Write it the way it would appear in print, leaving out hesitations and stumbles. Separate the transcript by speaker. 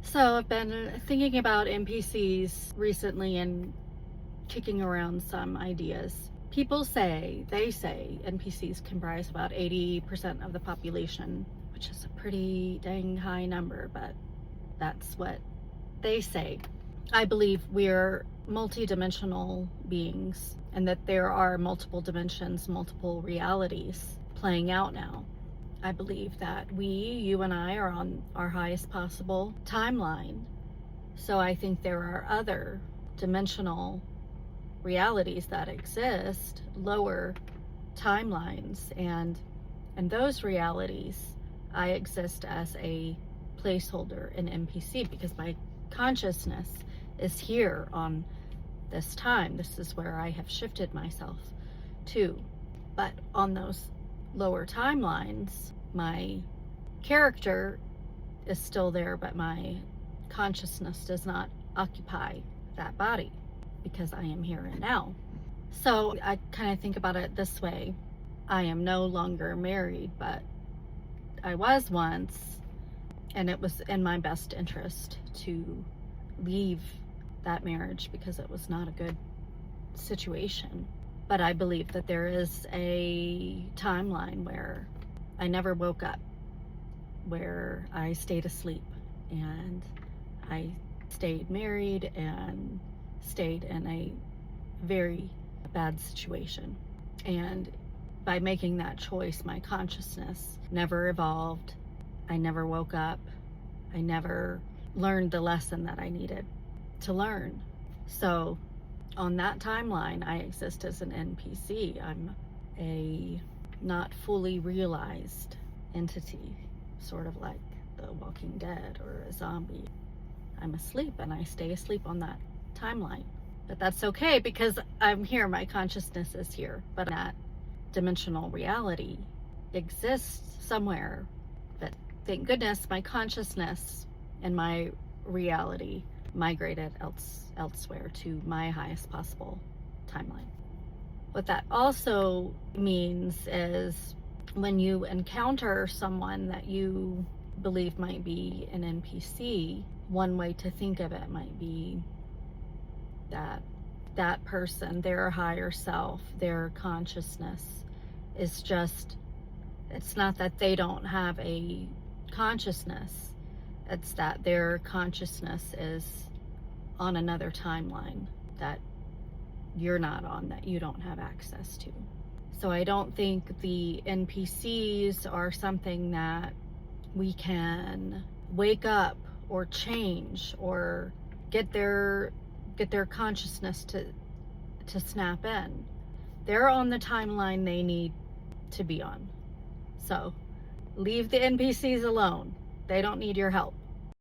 Speaker 1: So I've been thinking about NPCs recently and kicking around some ideas. People say, they say NPCs comprise about 80% of the population, which is a pretty dang high number, but that's what they say. I believe we're multidimensional beings and that there are multiple dimensions, multiple realities playing out now. I believe that you and I, are on our highest possible timeline. So I think there are other dimensional realities that exist, lower timelines, and in those realities, I exist as a placeholder, an NPC, because my consciousness is here on this time. This is where I have shifted myself to. But on those lower timelines, my character is still there, but my consciousness does not occupy that body because I am here and now. So I kind of think about it this way. I am no longer married, but I was once, and it was in my best interest to leave that marriage because it was not a good situation. But I believe that there is a timeline where I never woke up, where I stayed asleep, and I stayed married and stayed in a very bad situation. And by making that choice, my consciousness never evolved. I never woke up. I never learned the lesson that I needed to learn. So on that timeline, I exist as an NPC. I'm a not fully realized entity, sort of like the Walking Dead or a zombie. I'm asleep and I stay asleep on that timeline. But that's okay because I'm here, my consciousness is here. But that dimensional reality exists somewhere. But thank goodness my consciousness and my reality migrated elsewhere to my highest possible timeline. What that also means is when you encounter someone that you believe might be an NPC, one way to think of it might be that that person, their higher self, their consciousness is just, it's not that they don't have a consciousness, it's that their consciousness is on another timeline that you're not on, that you don't have access to. So I don't think the NPCs are something that we can wake up or change or get their consciousness to snap in. They're on the timeline they need to be on. So leave the NPCs alone. They don't need your help.